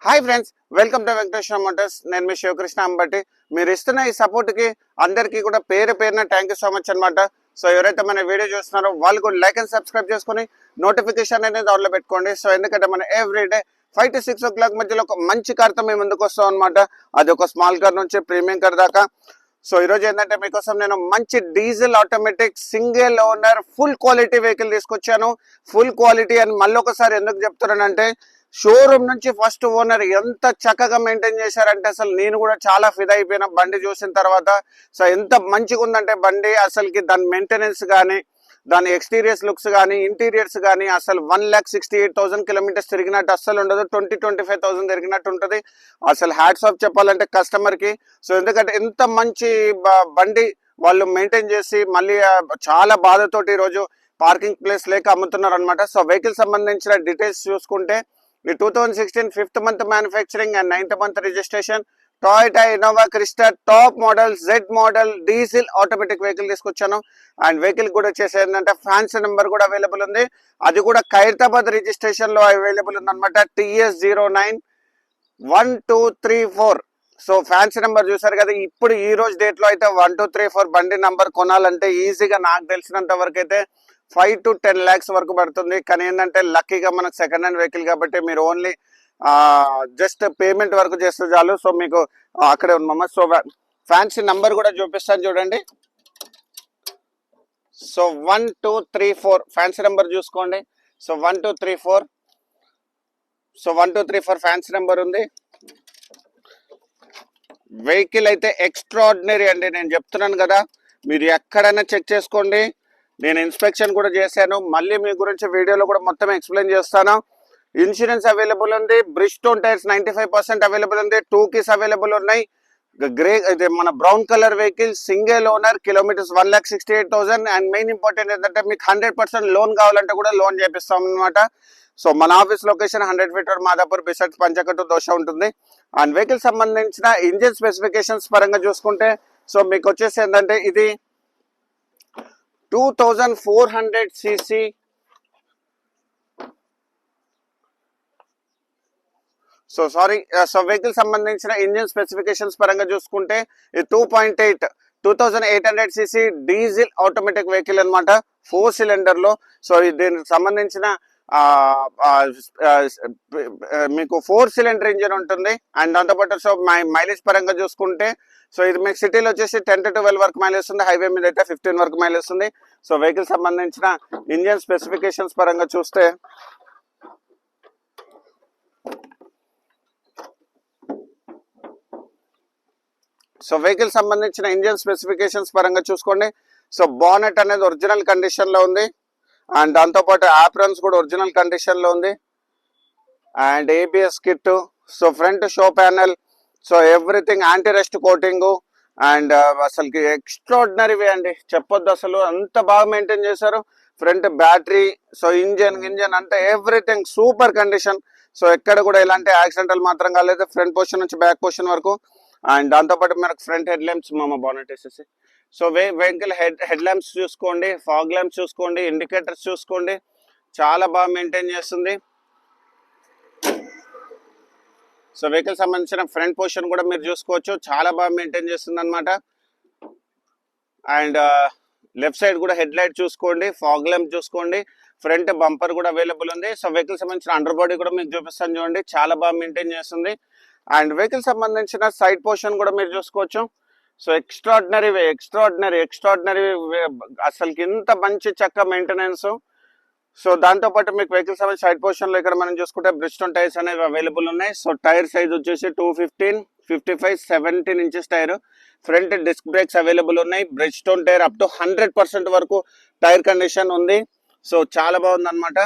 Hi friends, welcome to Venkateswara Motors. నేను మీ శివకృష్ణ అంబటి. మీరు ఇస్తున్న ఈ సపోర్ట్ కి అందరికీ కూడా పేరు పేరున థ్యాంక్ యూ సో మచ్ అనమాట. సో ఎవరైతే మన వీడియో చూస్తున్నారో వాళ్ళు కూడా లైక్ అండ్ సబ్స్క్రైబ్ చేసుకుని నోటిఫికేషన్ అనేది ఆన్లో పెట్టుకోండి. సో ఎందుకంటే మనం ఎవ్రీడే 5 to 6 o'clock మధ్యలో ఒక మంచి కార్తో మేము ముందుకు వస్తాం అనమాట. అది ఒక స్మాల్ కార్ నుంచి ప్రీమియం కార్ దాకా. సో ఈరోజు ఏంటంటే మీకోసం నేను మంచి diesel automatic single owner full quality vehicle తీసుకొచ్చాను. ఫుల్ క్వాలిటీ అని మళ్ళీ ఒకసారి ఎందుకు చెప్తున్నానంటే, షోరూమ్ నుంచి ఫస్ట్ ఓనర్ ఎంత చక్కగా మెయింటైన్ చేశారంటే అసలు నేను కూడా చాలా ఫిదా అయిపోయిన బండి చూసిన తర్వాత. సో ఎంత మంచిగా ఉందంటే బండి అసలుకి దాని మెయింటెనెన్స్ కానీ, దాని ఎక్స్టీరియర్స్ లుక్స్ కానీ, ఇంటీరియర్స్ కానీ అసలు 1,68,000 kilometers తిరిగినట్టు అస్సలు ఉండదు. 20-25,000 తిరిగినట్టు ఉంటుంది. అసలు హ్యాట్స్ ఆఫ్ చెప్పాలంటే కస్టమర్ కి. సో ఎందుకంటే ఎంత మంచి బండి వాళ్ళు మెయింటైన్ చేసి మళ్ళీ చాలా బాధతోటి ఈరోజు పార్కింగ్ ప్లేస్ లేక అమ్ముతున్నారు అనమాట. సో వెహికల్ సంబంధించిన డీటెయిల్స్ చూసుకుంటే, ఈ 2016 5th month manufacturing and 9th month registration Toyota Innova Crysta top model Z model diesel automatic vehicle తీసుకొచ్చాను. అండ్ వెహికల్ కూడా వచ్చేసి ఏంటంటే ఫ్యాన్సీ నెంబర్ కూడా అవైలబుల్ ఉంది. అది కూడా ఖైరతాబాద్ రిజిస్ట్రేషన్ లో అవైలబుల్ ఉంది అనమాట. TS091234. సో ఫ్యాన్సీ నెంబర్ చూసారు కదా. ఇప్పుడు ఈ రోజు డేట్ లో అయితే 1234 బండి నంబర్ కొనాలంటే ఈజీగా నాకు తెలిసినంత వరకు అయితే 5 to 10 lakhs వరకు పడుతుంది. కానీ ఏంటంటే లక్కీగా మనకు సెకండ్ హ్యాండ్ వెహికల్ కాబట్టి మీరు ఓన్లీ జస్ట్ పేమెంట్ వరకు చేస్తే చాలు. సో మీకు అక్కడే ఉన్నామా. సో ఫ్యాన్సీ నంబర్ కూడా చూపిస్తాను చూడండి. సో 1234 ఫ్యాన్సీ నెంబర్ చూసుకోండి. సో 1234. సో 1234 ఫ్యాన్సీ నెంబర్ ఉంది. వెహికల్ అయితే ఎక్స్ట్రాడినరీ అండి. నేను చెప్తున్నాను కదా, మీరు ఎక్కడైనా చెక్ చేసుకోండి. నేను ఇన్స్పెక్షన్ కూడా చేశాను. మళ్ళీ మీ గురించి వీడియోలో కూడా మొత్తం ఎక్స్ప్లెయిన్ చేస్తాను. ఇన్సూరెన్స్ అవైలబుల్ ఉంది. బ్రిస్టోన్ టైర్స్ 95% అవైలబుల్ ఉంది. 2 keys అవైలబుల్ ఉన్నాయి. గ్రే ఇది మన brown colour vehicle single owner kilometres 1,68,000. And main important ఏంటంటే మీకు 100% లోన్ కావాలంటే కూడా లోన్ చేపిస్తాం అనమాట. సో మన office location 100 feet Madhapur beside Panchakattu Dosa ఉంటుంది. అండ్ వెహికల్ సంబంధించిన ఇంజిన్ స్పెసిఫికేషన్స్ పరంగా చూసుకుంటే, సో మీకు వచ్చేసి ఏంటంటే ఇది 2400 cc so sorry. So vehicle సంబంధించిన ఇంజిన్ స్పెసిఫికేషన్స్ పరంగా చూసుకుంటే ఇది 2.8 2800 cc డీజిల్ ఆటోమేటిక్ వెహికల్ అనమాట. 4 cylinder లో. సో దీనికి సంబంధించిన మీకు 4 cylinder ఇంజిన్ ఉంటుంది. అండ్ దాంతోపాటు సో మైలేజ్ పరంగా చూసుకుంటే, సో ఇది మీకు సిటీలో వచ్చేసి 10 to 12 వరకు మైలేజ్ వస్తుంది. హైవే మీద అయితే 15 వరకు మైలేజ్ వస్తుంది. సో వెహికల్ సంబంధించిన ఇంజిన్ స్పెసిఫికేషన్స్ పరంగా చూస్తే, సో వెహికల్ సంబంధించిన ఇంజిన్ స్పెసిఫికేషన్స్ పరంగా చూసుకోండి. సో బానెట్ అనేది ఒరిజినల్ కండిషన్ లో ఉంది. అండ్ దాంతోపాటు ఆప్రన్స్ కూడా ఒరిజినల్ కండిషన్ లో ఉంది. And ABS kit. So front show panel. So everything anti rest coating. And అసలుకి ఎక్స్ట్రాడినరీ అండి, చెప్పొద్దు అసలు అంత బాగా మెయింటైన్ చేశారు. ఫ్రంట్ బ్యాటరీ, సో ఇంజన్ అంటే ఎవ్రీథింగ్ సూపర్ కండిషన్. సో ఎక్కడ కూడా ఎలాంటి యాక్సిడెంటల్ మాత్రం కాలేదు ఫ్రంట్ పోర్షన్ నుంచి బ్యాక్ పోర్షన్ వరకు. అండ్ దాంతోపాటు మనకు ఫ్రంట్ హెడ్ ల్యాంప్స్ బానెట్ వేసేసి, సో వెహికల్ హెడ్ ల్యాంప్స్ చూసుకోండి, ఫాగ్ ల్యాంప్స్ చూసుకోండి, ఇండికేటర్స్ చూసుకోండి, చాలా బాగా మెయింటైన్ చేస్తుంది. సో వెహికల్ సంబంధించిన ఫ్రంట్ పోర్షన్ కూడా మీరు చూసుకోవచ్చు, చాలా బాగా మెయింటైన్ చేస్తుంది అనమాట. అండ్ లెఫ్ట్ సైడ్ కూడా హెడ్ లైట్ చూసుకోండి, ఫాగ్ ల్యాంప్ చూసుకోండి, ఫ్రంట్ బంపర్ కూడా అవైలబుల్ ఉంది. సో వెహికల్ సంబంధించిన అండర్ బాడీ కూడా మీకు చూపిస్తాను చూడండి, చాలా బాగా మెయింటైన్ చేస్తుంది. అండ్ వెహికల్ సంబంధించిన సైడ్ పోర్షన్ కూడా మీరు చూసుకోవచ్చు. సో ఎక్స్ట్రాడినరీ అసలుకి ఇంత మంచి చక్క మెయింటెనెన్స్. సో దాంతోపాటు మీకు వెహికల్ సంబంధించిన సైడ్ పోర్షన్ లో ఇక్కడ మనం చూసుకుంటే బ్రిస్టోన్ టైర్స్ అనేవి అవైలబుల్ ఉన్నాయి. సో టైర్ సైజ్ వచ్చేసి 215, 55, 17 inches tyre. Front disc brakes available ఉన్నాయి. బ్రిస్టోన్ టైర్ అప్ టు 100% వరకు టైర్ కండిషన్ ఉంది. సో చాలా బాగుంది అనమాట.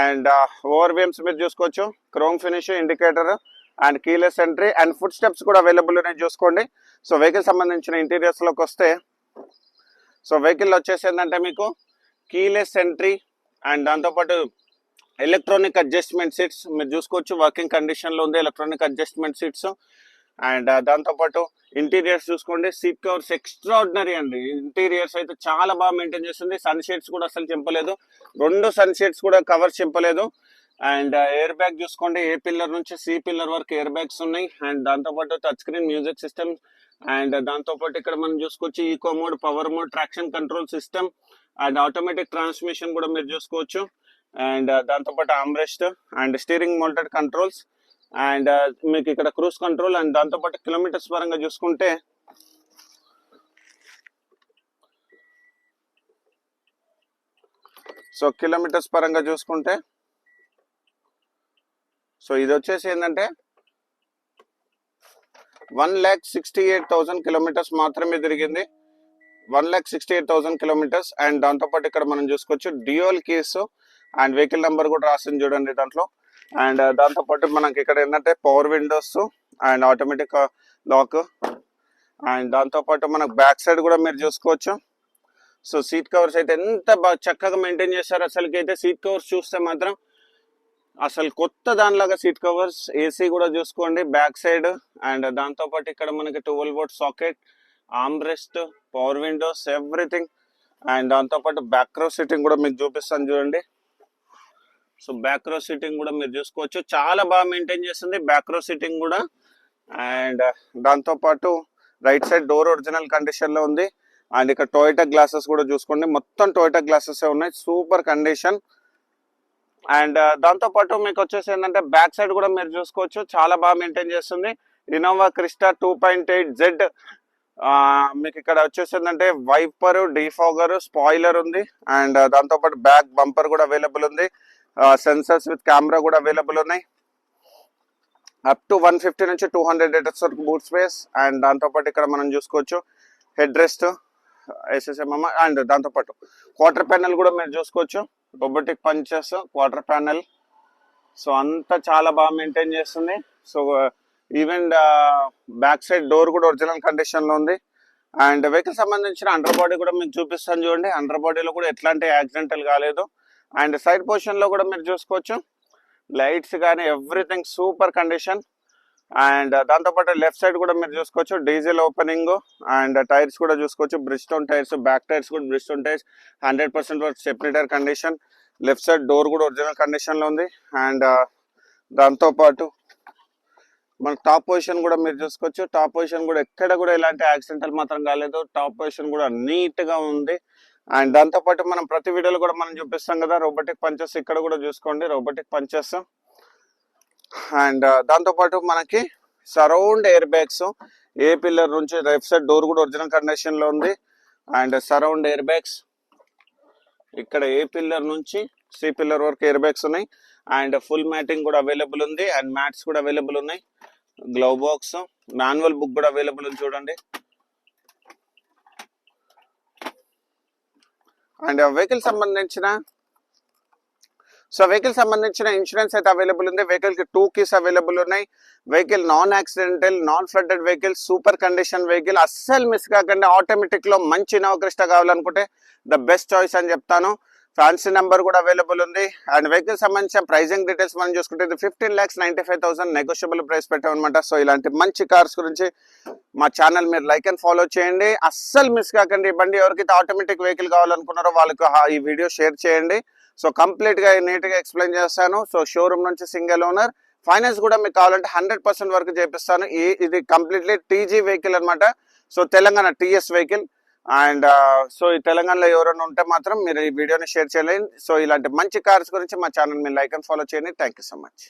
అండ్ ఓవర్ వీమ్స్ మీరు చూసుకోవచ్చు, chrome finish, indicator and keyless entry and foot steps కూడా అవైలబుల్ ఉన్నాయి చూసుకోండి. సో వెహికల్ సంబంధించిన ఇంటీరియర్స్ లోకి వస్తే, సో వెహికల్ వచ్చేసి ఏంటంటే మీకు కీలెస్ ఎంట్రీ అండ్ దాంతోపాటు ఎలక్ట్రానిక్ అడ్జస్ట్మెంట్ సీట్స్ మీరు చూసుకోవచ్చు, వర్కింగ్ కండిషన్ లో ఉంది ఎలక్ట్రానిక్ అడ్జస్ట్మెంట్ సీట్స్. అండ్ దాంతోపాటు ఇంటీరియర్స్ చూసుకోండి, సీట్ కవర్స్ ఎక్స్ట్రాడినరీ అండి. ఇంటీరియర్స్ అయితే చాలా బాగా మెయింటైన్ చేస్తుంది. సన్ షేడ్స్ కూడా అసలు చింపలేదు, 2 సన్ షేడ్స్ కూడా కవర్స్ చింపలేదు. అండ్ ఎయిర్ బ్యాగ్ చూసుకోండి, ఏ పిల్లర్ నుంచి సి పిల్లర్ వరకు ఎయిర్ బ్యాగ్స్ ఉన్నాయి. అండ్ దాంతోపాటు touch screen music system. And దాంతోపాటు ఇక్కడ మనం చూసుకోవచ్చు eco mode, power mode, traction control system and automatic transmission కూడా మీరు చూసుకోవచ్చు. అండ్ దాంతోపాటు armrest and steering mounted controls and మీకు ఇక్కడ క్రూజ్ కంట్రోల్. అండ్ దాంతోపాటు కిలోమీటర్స్ పరంగా చూసుకుంటే సో కిలోమీటర్స్ పరంగా చూసుకుంటే సో ఇది వచ్చేసి ఏంటంటే 1,68,000 కిలోమీటర్స్ మాత్రమే తిరిగింది. 1,68,000 కిలోమీటర్స్. అండ్ దాంతోపాటు ఇక్కడ మనం చూసుకోవచ్చు dual keys and vehicle number కూడా రాసింది చూడండి దాంట్లో. అండ్ దాంతోపాటు మనకి ఇక్కడ ఏంటంటే power windows and automatic lock. And దాంతోపాటు మనకు బ్యాక్ సైడ్ కూడా మీరు చూసుకోవచ్చు. సో సీట్ కవర్స్ అయితే ఎంత బాగా చక్కగా మెయింటైన్ చేశారు. అసలుకి అయితే సీట్ కవర్స్ చూస్తే మాత్రం అసలు కొత్త దానిలాగా సీట్ కవర్స్. ఏసీ కూడా చూసుకోండి బ్యాక్ సైడ్. అండ్ దాంతోపాటు ఇక్కడ మనకి 12 volt socket, armrest, power windows, everything. And దాంతోపాటు బ్యాక్ రో సీటింగ్ కూడా మీకు చూపిస్తాను చూడండి. సో బ్యాక్ రో సీటింగ్ కూడా మీరు చూసుకోవచ్చు, చాలా బాగా మెయింటైన్ చేస్తుంది బ్యాక్ రో సీటింగ్ కూడా. అండ్ దాంతోపాటు right side door original condition లో ఉంది. అండ్ ఇక్కడ టొయోటా గ్లాసెస్ కూడా చూసుకోండి, మొత్తం టొయోటా గ్లాసెస్ ఉన్నాయి, సూపర్ కండిషన్. అండ్ దాంతోపాటు మీకు వచ్చేసి ఏంటంటే బ్యాక్ సైడ్ కూడా మీరు చూసుకోవచ్చు, చాలా బాగా మెయింటైన్ చేస్తుంది. Innova Crysta 2.8Z. మీకు ఇక్కడ వచ్చేసి ఏంటంటే వైపర్, డిఫాగర్, స్పాయిలర్ ఉంది. అండ్ దాంతోపాటు బ్యాక్ బంపర్ కూడా అవైలబుల్ ఉంది. సెన్సర్స్ విత్ కెమెరా కూడా అవైలబుల్ ఉన్నాయి. అప్ టు 150 నుంచి 200 లీటర్స్ వరకు బూట్ స్పేస్. అండ్ దాంతోపాటు ఇక్కడ మనం చూసుకోవచ్చు హెడ్ రెస్ట్, SSMM. అండ్ దాంతోపాటు క్వార్టర్ ప్యానెల్ కూడా మీరు చూసుకోవచ్చు, robotic punches, quarter panel. So అంతా చాలా బాగా మెయింటైన్ చేస్తుంది. So even back side door కూడా ఒరిజినల్ కండిషన్ లో ఉంది. అండ్ వెహికల్ సంబంధించిన అండర్ బాడీ కూడా మీకు చూపిస్తాను చూడండి. అండర్ బాడీలో కూడా ఎట్లాంటి యాక్సిడెంటల్ కాలేదు. అండ్ సైడ్ పొజిషన్ లో కూడా మీరు చూసుకోవచ్చు, లైట్స్ కానీ ఎవ్రీథింగ్ సూపర్ కండిషన్. అండ్ దాంతోపాటు లెఫ్ట్ సైడ్ కూడా మీరు చూసుకోవచ్చు డీజిల్ ఓపెనింగ్. అండ్ టైర్స్ కూడా చూసుకోవచ్చు బ్రిడ్స్టోన్ టైర్స్, బ్యాక్ టైర్స్ కూడా Bridgestone tyres, 100% work stepney tyre condition. Left side door కూడా ఒరిజినల్ కండిషన్ లో ఉంది. అండ్ దాంతోపాటు మన టాప్ పొజిషన్ కూడా మీరు చూసుకోవచ్చు, టాప్ పొజిషన్ కూడా ఎక్కడ కూడా ఎలాంటి యాక్సిడెంటల్ మాత్రం కాలేదు. టాప్ పొజిషన్ కూడా నీట్ గా ఉంది. అండ్ దాంతోపాటు మనం ప్రతి వీడియోలో కూడా మనం చూపిస్తాం కదా రోబోటిక్ పంచెస్, ఇక్కడ కూడా చూసుకోండి రోబోటిక్ పంచెస్. అండ్ దాంతోపాటు మనకి సరౌండ్ ఎయిర్ బ్యాగ్స్, ఏ పిల్లర్ నుంచి లెఫ్ట్ సైడ్ డోర్ కూడా ఒరిజినల్ కండిషన్ లో ఉంది. అండ్ సరౌండ్ ఎయిర్ బ్యాగ్స్ ఇక్కడ ఏ పిల్లర్ నుంచి సి పిల్లర్ వరకు ఎయిర్ బ్యాగ్స్ ఉన్నాయి. అండ్ ఫుల్ మ్యాటింగ్ కూడా అవైలబుల్ ఉంది. అండ్ మ్యాట్స్ కూడా అవైలబుల్ ఉన్నాయి. గ్లవ్ బాక్స్, మాన్యువల్ బుక్ కూడా అవైలబుల్ ఉంది చూడండి. అండ్ వెహికల్ సంబంధించిన ఇన్సూరెన్స్ అయితే అవైలబుల్ ఉంది. వెహికల్ కి 2 keys అవైలబుల్ ఉన్నాయి. Vehicle non accidental, non flooded vehicle, super condition vehicle. అస్సలు మిస్ కాకండి. ఆటోమేటిక్ లో మంచి ఇన్నోవా క్రిస్టా కావాలనుకుంటే ద బెస్ట్ చాయిస్ అని చెప్తాను. ఫ్యాన్సీ నెంబర్ కూడా అవైలబుల్ ఉంది. అండ్ వెహికల్ సంబంధించిన ప్రైజింగ్ డీటెయిల్స్ మనం చూసుకుంటే 15,95,000 నెగోషియబుల్ ప్రైస్ పెట్టామన్నమాట. సో ఇలాంటి మంచి కార్స్ గురించి మా ఛానల్ మీరు లైక్ అండ్ ఫాలో చేయండి, అస్సలు మిస్ కాకండి. బండి ఎవరికైతే ఆటోమేటిక్ వెహికల్ కావాలనుకున్నారో వాళ్ళకి ఈ వీడియో షేర్ చేయండి. సో కంప్లీట్ గా నీట్ గా ఎక్స్ప్లెయిన్ చేస్తాను. సో షోరూమ్ నుంచి సింగిల్ ఓనర్, ఫైనాన్స్ కూడా మీకు కావాలంటే 100% వరకు చేపిస్తాను. ఇది కంప్లీట్లీ టీజీ వెహికల్ అనమాట. So Telangana TS vehicle. And so ఈ తెలంగాణలో ఎవరైనా ఉంటే మాత్రం మీరు ఈ వీడియోని షేర్ చేయండి. సో ఇలాంటి మంచి కార్స్ గురించి మా ఛానల్ మీరు లైక్ అండ్ ఫాలో చేయండి. Thank you so much.